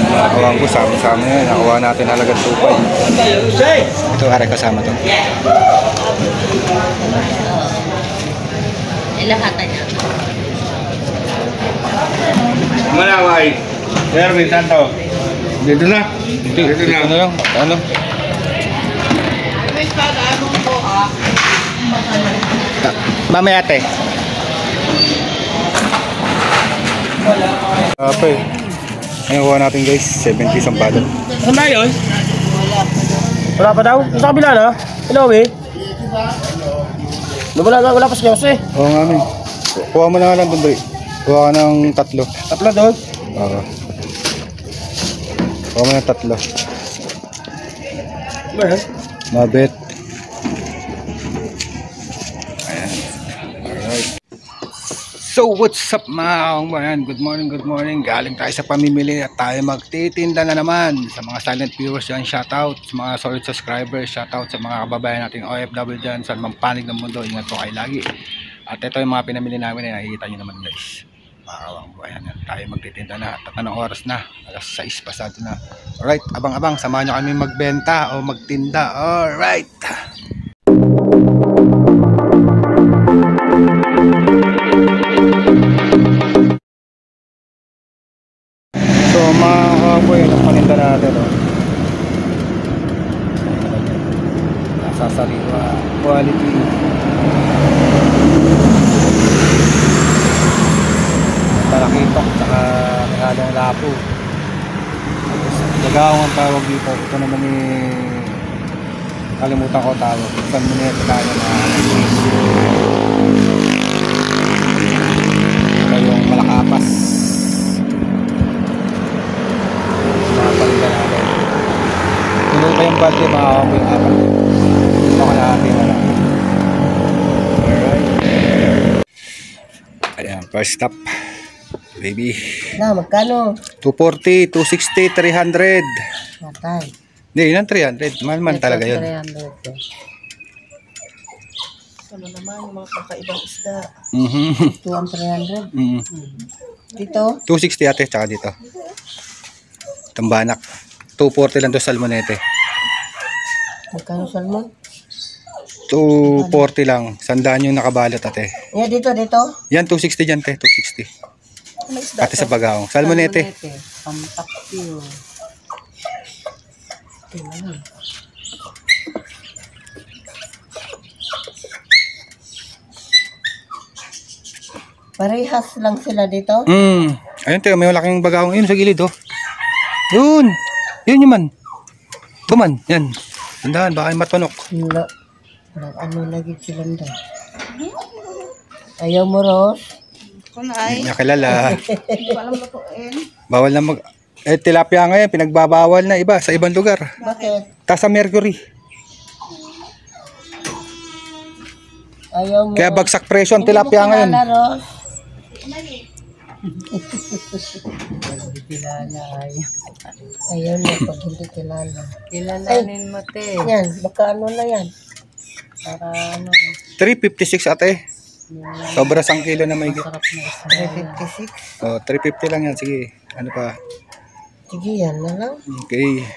Nakawang ko, sama-sama yan. Nakuha natin halagang 2.5. Ito, are kasama to. Ilahatan niya. Malaway. Erwin, Santo. Dito na. Dito na. Ano lang? Ano? Mamaya ate. Ape. Ngayon kuha natin guys, 70 isang balot. Saan ba yun? Wala pa daw? Sa kabila na? Hello, eh? Wala pa siya kasi. Oo nga min. Kuha mo na nga lang doon, Dre. Kuha ka ng 3. Tapla doon? Oo. Kuha mo ng 3. Ba yan? Mabit. Ayan. Alright. So what's up mga kaumbayan? Good morning. Galing tayo sa pamimili at tayo magtitinda na naman. Sa mga silent viewers dyan, shoutout. Sa mga solid subscribers, shoutout. Sa mga kababayan nating OFW dyan, sa mga panig ng mundo, ingat po kayo lagi. At ito yung mga pinamili namin na nakikita nyo naman guys. Mga kaumbayan, tayo magtitinda na. At anong oras na? Alas 6 pasado na. Alright, abang-abang, samahan nyo kami magbenta o magtinda. Alright. So mga kaboy, ang paninda natin nasasariwa, quality, talakitok, saka may halong lapo. Nagawang ang tawag dito. Ito naman kalimutan ko tawag. Isang minute tayo na ito yung malakapas. Palinda natin. Tuloy pa yung budget mga kamoy apat. Ito ka natin na lang. Alright. Ayan, first stop. Baby. Na, magkano? 240, 260, 300. Matay. Hindi, yun ang 300. Man talaga yun. 300. Ano naman yung mga kakaibang isda? 2 ang 300. Dito? 260 ate, tsaka dito. Tambanak. 240 lang to salmonete. Magkano salmon? 240 lang. 100 yung nakabalot ate. Yeah, dito. Yan, 260 dyan te. 260. Ano isda? Ate sa bagaong. Salmonete. Pampakyo. Tingnan. Parehas lang sila dito? Ayun te, may malaking bagaong. Yun sa gilid oh. Yun yung man. Tuman, yan. Tandaan, baka yung matpanok. Wala. Ano lagi silang doon? Ayaw mo, Ros? Hindi niya kilala. Bawal na mag... tilapia ngayon, pinagbabawal na iba sa ibang lugar. Bakit? Ta sa Mercury. Ayaw mo. Kaya bagsak presyo ang tilapia ngayon. Hindi mo kilala, Ros? Hindi kilala, ayaw na pag hindi kilala. Kilalanin mo, te. Yan, baka ano na yan. Para ano. 356 ate. Sobra 1 kilo na may Sarap na isa. 356? Oh, 350 lang yan. Sige. Ano pa? Sige, yan na lang. Okay.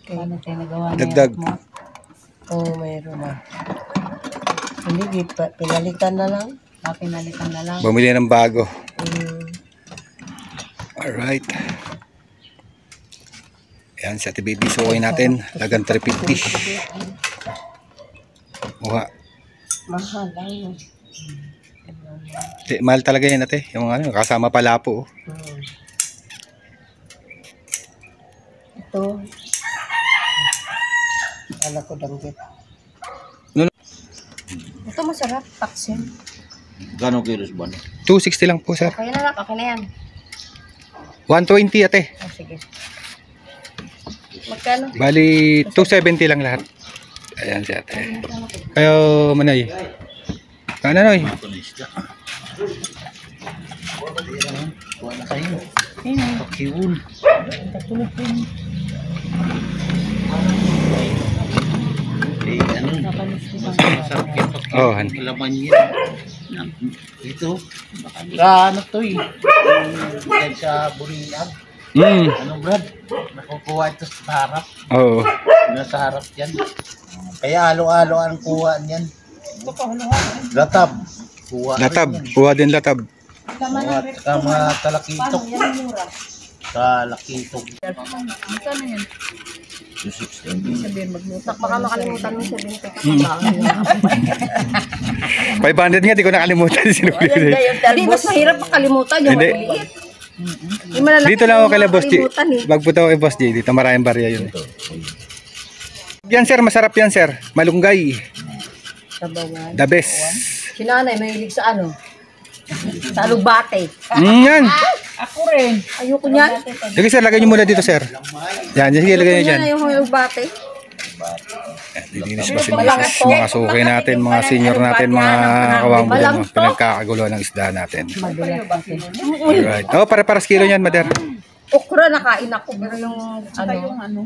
Paano tayo nagawa na Dagdag. mo? Oo, mayroon na. Hindi, pinalitan na lang. Pinalitan na lang. Bumili ng bago. Alright. Ayan, sa baby. Sukoy natin. Lagang 350. Muha. Mahal lang yun. Mahal talaga yan ate. Yung ano, kasama pala po. Ito. Alam ko danggit. Ito masarap. Taksin. Gano'ng kilos ba? 260 lang po sir. Okay na lang. Okay na yan. 120 ate. Oh, sige. Magkano? Bali 270 lang lahat. Ayan si ate. Kayo manay. Ano noy? Wala kayo. Pakiwul. Ano? Masarap yung Oh, pakiwul. Laman yan. Ito. Ano to eh. Yan sa Burian. Ano Brad? Nakukuha ito sa harap. Oo. Nasa harap yan. Kaya halo-halo ang kuha niyan. Latab. Kuha Latab. rin yan. Kuha din latab. Kuha at saka mga talakitok. Talakitok. Saan yan? 260. Sabihin maglutak. Baka makalimutan mo sabihin ko. 500 nga, di ko nakalimutan. Sinubili. Hindi, mas mahirap makalimutan yung Hindi. maliit. Yung malalaki Dito lang ako kay Boss G. makalimutan eh. Magpunta ako kay Boss G. Dito maraming barya yun. Yan sir, masarap yan sir. Malunggay. Sabawan. The best. Si nanay, mahilig sa ano? Sa alubate. Yan. Ako rin. Ayoko niyan. Sige sir, lagay nyo muna dito sir. Yan, sige, lagay nyo dyan. Ayoko niyan, alubate. Dilinis ba si Mrs. Mga suki natin, mga senior natin, mga kawang bulan, mga pinagkakaguluhan ng isda natin. Alright. Oh, pare-paras kilo yan, Mader. Okra nakain ako, pero yung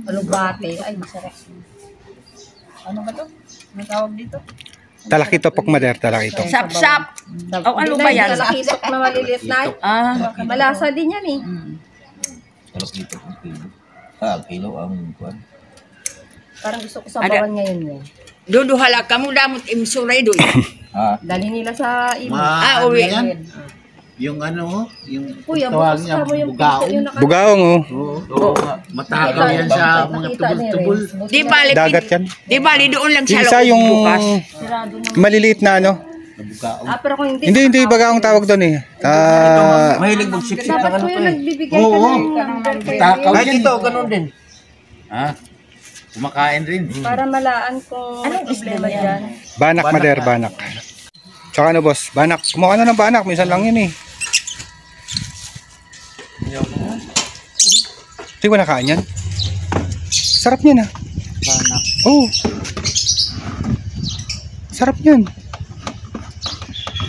alubate, ay masarap. Ano ba to? Ano tawag dito? Talakito pok, Mader, talakito. Sap-sap. Oh, ano ba yan? Talakitok na maliliit na. Malasa din yan eh. Talakitok ang kilo. Kilo ang kuwan. Parang gusto ko sabawan ngayon yan. Duduhala ka mo damot imsuray doy. Ha? Dali nila sa imo. Uwi. Yan? Yung ano, yung Kuya, tawag bukas niya, ka mo yung bugaong. yung naka- Bugaong, oh. Oo. Matakaw yan sa mga Nakita ni tubol-tubol. Reyes. Di bali. Dagat yan. Di bali doon lang Yung sa isa loob yung bukas. Sirado na. maliliit na ano. Bugaong. Pero kung hindi. Hindi, bagaong tawag doon eh. Mahilig magsipsip ng Dapat ano ko to yung eh. nagbibigay ka Oo. ng Takaw Kahit yan. ito, ganun din. Ha? Kumakain rin. para malaan kung anong problema dyan. Banak, Mader, banak. Tsaka ano, boss? Banak. Kumuha ka na ng banak. Minsan lang yun eh. Hindi ko nakain yan. Sarap niyan ah. Banak. Oh. Sarap niyan.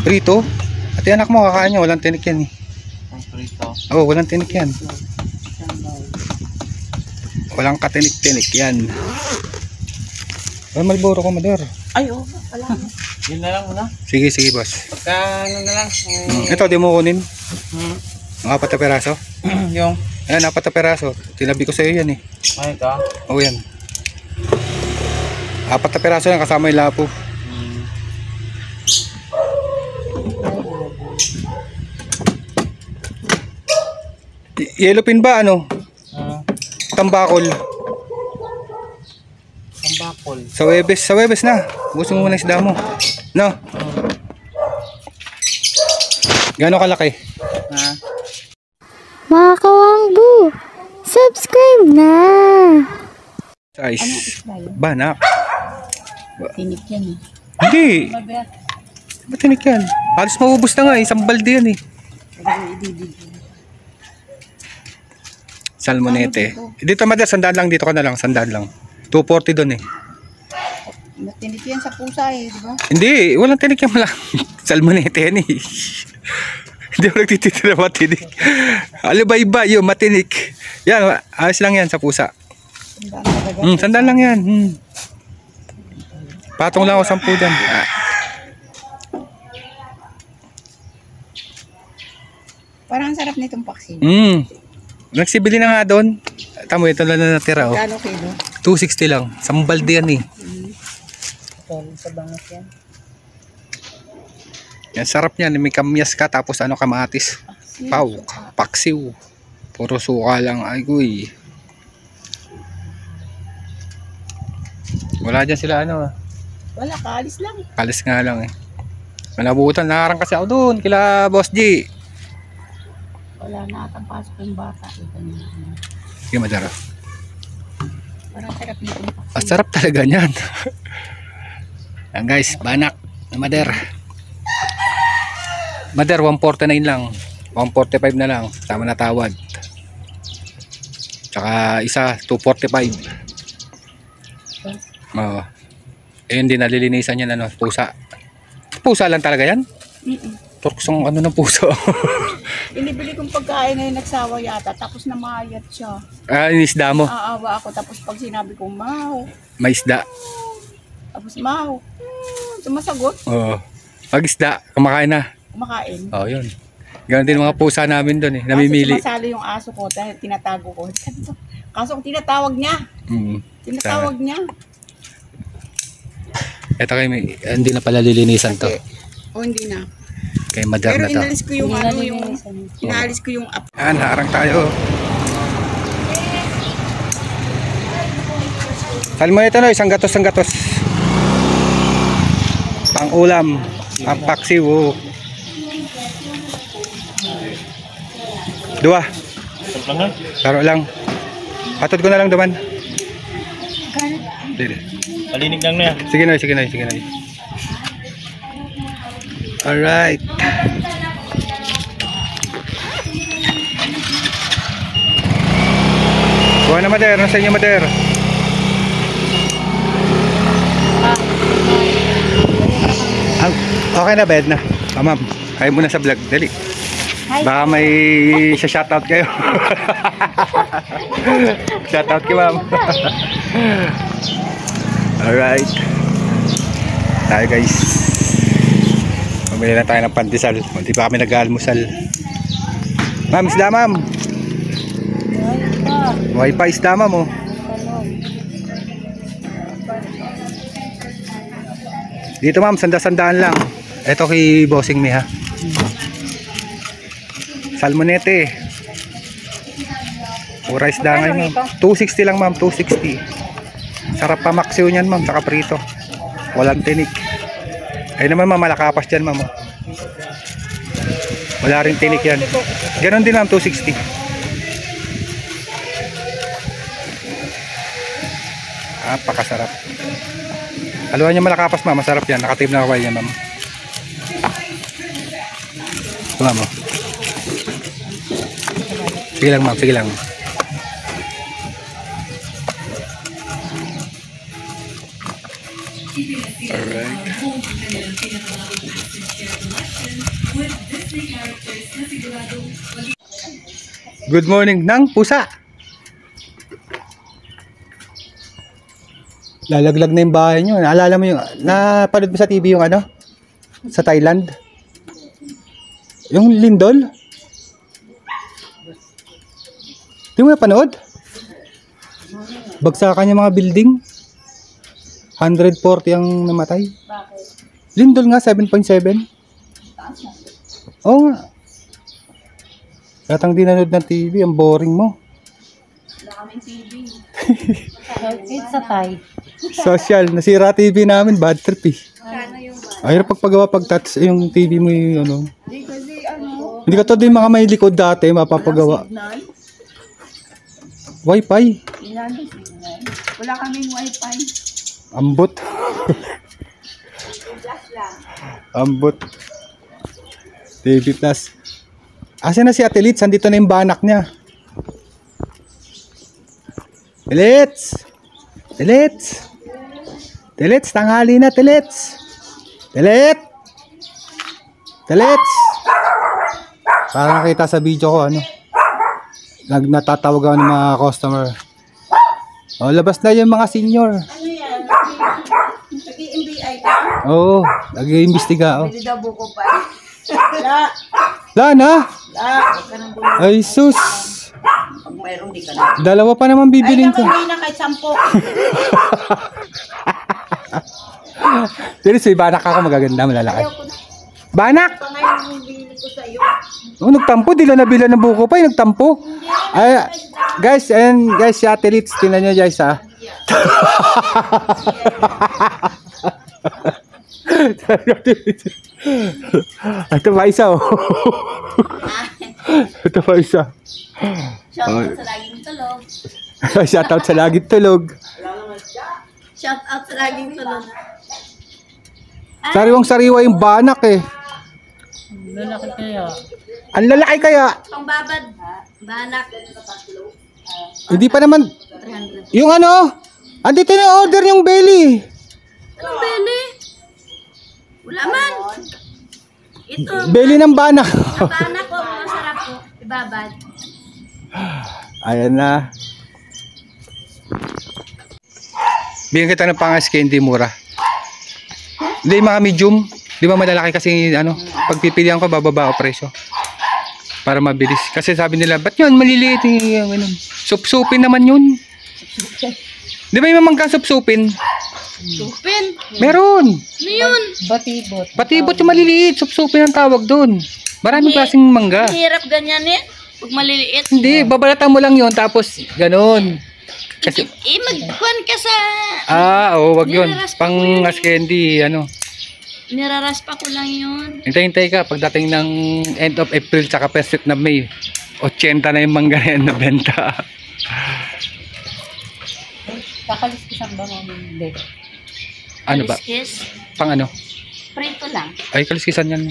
Prito. At yung anak mo kakain niya. Walang tinik yan eh. Ang prito. Oh, walang tinik yan. Walang katinik-tinik yan. Ay, Malboro ko, Mader. Ay, oh. Yun na lang muna. Sige, sige, boss. Pagka ano na lang. Ito, di mo kunin. Ang 4 na peraso. Yung, Ayan, 4 na peraso. Tinabi ko sa iyo yan eh. ay ito. Oo, yan. 4 na peraso yan, kasama yung lapo. Yellow pin ba, ano? Tambakol. Tambakol. Sa Webes na. Gusto mo muna isda mo. No? Gano'ng kalaki? Ha? Mga kawangbu, subscribe na! Size. Banak. Tinik yan eh. Hindi. Ba't tinik yan? Halos maubos na nga eh. Isang balde yan eh. Salmonete. Dito Mader, 100 lang. Dito ka na lang. 100 lang. 240 doon eh. Tinik yan sa pusa eh, di ba? Hindi. Walang tinik yan lang. Salmonete yan eh. Hindi ako nagtitira matinik. Alibay-bay yung matinik. Yan. Ayos lang yan sa pusa. 100 lang yan. Patong lang ako 10 dyan. Parang ang sarap nitong paksin. Nagsibili na nga doon. Tamo, ito lang na natira. Oh. Kano kilo? 260 lang. Sambalde yan eh. Sa bangas yan. Yan, sarap niyan. May kamyas ka tapos ano, kamatis. Pau, paksiw. Puro suka lang. Ay, guy. Wala dyan sila ano. Wala, kaalis lang. Kalis nga lang eh. Manabutan. Nakarang kasi ako doon. Kila Boss G. Wala na atang pasok yung bata. Sige, Madara. Parang sarap nitong paksin. Ang sarap talaga niyan. Yan guys, banak na Mader. Mader 149 lang. 145 na lang. Tama na tawad. Tsaka isa 245. Oo. Eh hindi nalilinisan yan ano, pusa. Pusa lang talaga yan? Turksong ano ng puso. Inibili kong pagkain ngayon nagsawa yata tapos namayat siya. Ah, inisda mo. Aawa ako tapos pag sinabi kong maho, May isda. tapos maho, sumasagot, Oo. Pag isda, kumakain na. kumakain. Oo, yun. Ganon din mga pusa namin doon eh, namimili. Kaso sumasali yung aso ko dahil tinatago ko. Kaso tinatawag niya. Tinatawag niya. Ito kayo, hindi na pala lilinisan to. O hindi na. Kay madar Pero na to. inalis ko yung ano yung inalis ko yung app. Yan, harang tayo. Salmo nito no, isang gatos. Pang ulam, ang paksiw. Oh. 2. Laro lang. Patod ko na lang duman. Malinig lang na yan. Sige na. Alright. Kuha na mader, nasa inyo mader. Okay na, bed na. Ma'am, kayo muna sa vlog, dali. Baka may shoutout kayo. Shoutout kay ma'am. Alright. Tayo guys. Pamili na tayo ng pandesal. Hindi pa kami nag-almusal. Ma'am, isda ma'am. Wifi isda ma'am oh. Dito ma'am, sandaan lang. Ito kay Bossing Mi ha. Salmonete. Pura isda ngayon ma'am. 260 lang ma'am, 260. Sarap pa maksiw niyan ma'am, saka prito. Walang tinik. Ay naman ma'am, malakapas dyan ma'am. Wala rin tinik yan. Ganon din ma'am, 260. Napakasarap. Haluan niya malakapas ma'am, masarap yan. Nakatib na kaway niya ma'am. Ito ma'am. Sige lang ma'am, sige lang. Alright. Good morning ng pusa. Lalaglag na yung bahay nyo. Naalala mo yung, napanood mo sa TV yung ano? Sa Thailand? Yung lindol? Di mo napanood? Bagsakan yung mga building. 140 ang namatay. Lindol nga, 7.7. Oo nga. Katang di nanood ng TV, ang boring mo. Wala kaming TV. It's a Thai. Social, nasira TV namin, bad trip eh. Ayun pagpagawa pag-touch yung TV mo yung ano. Hindi kasi ano. Hindi ka to din mga may likod dati, mapapagawa. Signal. Wi-Fi. Wala kaming wifi. Ambot. Ambot. TV Plus. Asan na si Ate Litz? Andito na yung banak niya. Litz! Litz! Litz, tanghali na, Litz! Litz! Litz! Para nakita sa video ko, ano? Natatawag ako ng mga customer. O, labas na yung mga senior. Ano yan? Nag-i-MBI ka? Oo, nag-iimbestiga. Oh. Pwede daw buko pa. Wala. Wala na? Wala. Huwag ka nang bumili. Ay, sus! Pag mayroon, di ka na. Dalawa pa naman bibilin ko. Ay, naman na kahit 10. Pero si banak ako magaganda, malalaki. Banak! Pa ngayon yung bili ko sa'yo. Oh, nagtampo, dila nabila ng buko pa, nagtampo. Ay, guys, and guys, si Ate Litz, tingnan nyo guys ha. Ito pa isa oh. Ito pa isa. Shoutout sa laging tulog. Shoutout sa laging tulog. Shoutout sa laging tulog. Sariwang sariwa yung banak eh. Lalaki kaya. Ang lalaki kaya. Pangbabad. Banak. Hindi pa naman. 300. Yung ano, andito na yung order yung belly. Anong beli? Wala man. Ito. Belly ng banak. Ang banak ko. Masarap po. Ibabad. Ayan na. Bigyan kita ng pangas kaya hindi mura. Hindi mga medium. Di ba malalaki kasi ano, pagpipilian ko bababa o presyo. Para mabilis. Kasi sabi nila, ba't yun? Maliliit yung ganun. Sup-supin naman yun. Di ba yung mamangka sup-supin? Supin. Meron. Ano yun? Batibot. Batibot yung maliliit. Sup-supin ang tawag doon. Maraming klaseng mangga. Hirap ganyan eh. Pag maliliit. Hindi, babalatan mo lang yun. Tapos, ganun. Kasi, Magkuhan ka sa... oo, wag yun. Pang as candy, ano. Niraraspa ko lang yun. Hintay-hintay ka. Pagdating ng end of April, tsaka first week na May, 80 na yung mangga na yan na benta. Kakaliskisan ba mo? Hindi. Ano ba? Kaliskis? Pang ano? Prito lang. Ay, kaliskisan yan.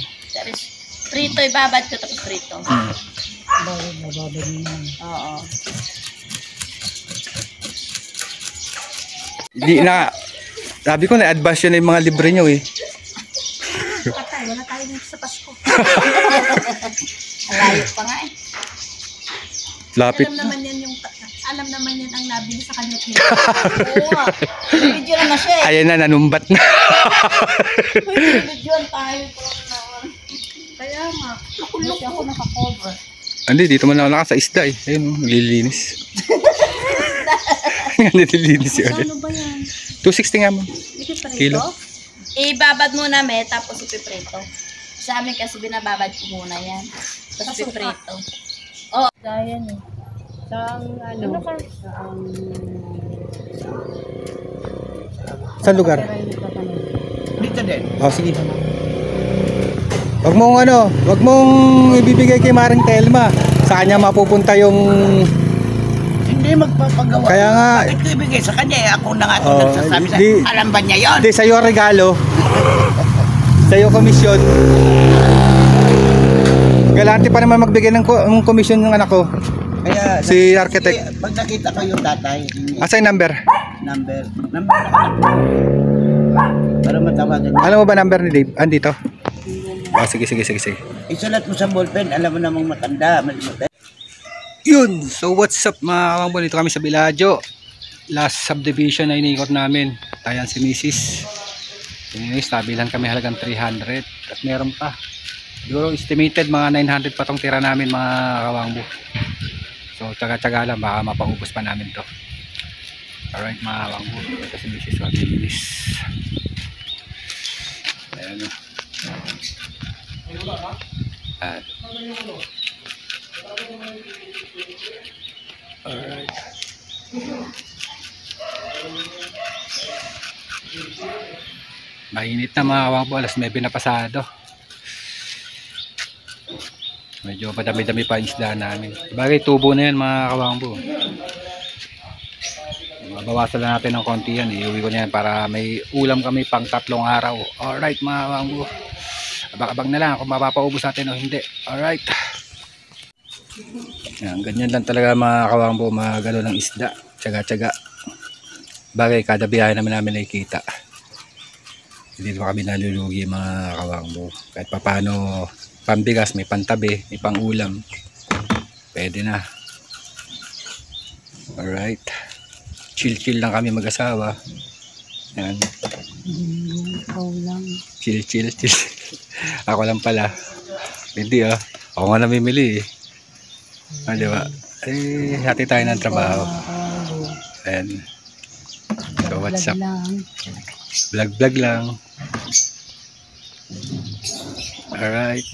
Prito, ibabad ko tapos prito. Babad mo. Oo. Hindi na. Sabi ko na-advance yun yung mga libre nyo eh. Patay, wala tayo dito sa Pasko. Alayo pa nga eh. Lapit. Alam naman yan ang nabili sa kanya. Oo nga. Video naman siya eh. Ayan na, nanumbat na. Videoan tayo. Kaya nga. Nakulok ako nakakover. Hindi, dito man lang sa isda eh. Ayun, nililinis. Nililinis yun. Ano ba yan? 260 nga mo. Kilo. Ibabad muna tapos ipiprito. Sa amin kasi binababad ko muna yan. Tapos ipiprito. Oo. Ayan eh. Saan lugar? Dito din. Oh, sige. Wag mong ibibigay kay Maring Telma. Sa kanya mapupunta yung... Hindi magpapagawa. Kaya nga. Bakit ko ibigay sa kanya eh? Ako na nga ito Oh, nagsasabi sa... di- Alam ba niya yun? Hindi, sa'yo regalo. Sa'yo komisyon. Galante pa naman magbigay ng komisyon ng anak ko. Kaya, Si architect. Pag nakita ko yung tatay, Asa yung number? number na para matawagan. Alam mo ba number ni Dave? Andito. Oh, sige. Isulat mo sa ballpen, alam mo namang matanda. Yun. So what's up mga kamambon? Dito kami sa Biladyo. Last subdivision na inikot namin. Tayan si Mrs. Anyways, tabilan kami halagang 300. At meron pa. Siguro estimated mga 900 pa tong tira namin mga kawangbo. So tsaga-tsaga lang. Baka mapaubos pa namin to. Alright mga kawangbo. Ito si Mrs. Wabilis. Ayan o. At alright. Mainit na mga kawangbo, alas 9 na pasado. Medyo madami-dami pa yung isda namin. Bagay tubo na yan mga kawangbo. Bawasan lang natin ng konti yan. Iuwi ko na yan para may ulam kami pang 3 araw. Alright mga kawangbo. Abang-abang na lang kung mapapaubos natin o hindi. Alright. Yan, ganyan lang talaga mga kawangbo, magano ng isda. Tsaga-tsaga. Bagay kada biyahe namin nakikita. Hindi pa kami nalulugi mga kawangbo. Kahit papano pambigas, may pantabi, may pangulam. Pwede na. Alright. Chill-chill lang kami mag-asawa. Yan. Chill. Ako lang pala. Hindi ah. Ako nga namimili eh. Ah, diba? Eh, hati tayo ng trabaho. Ayan. So, what's up? Vlog lang. Alright.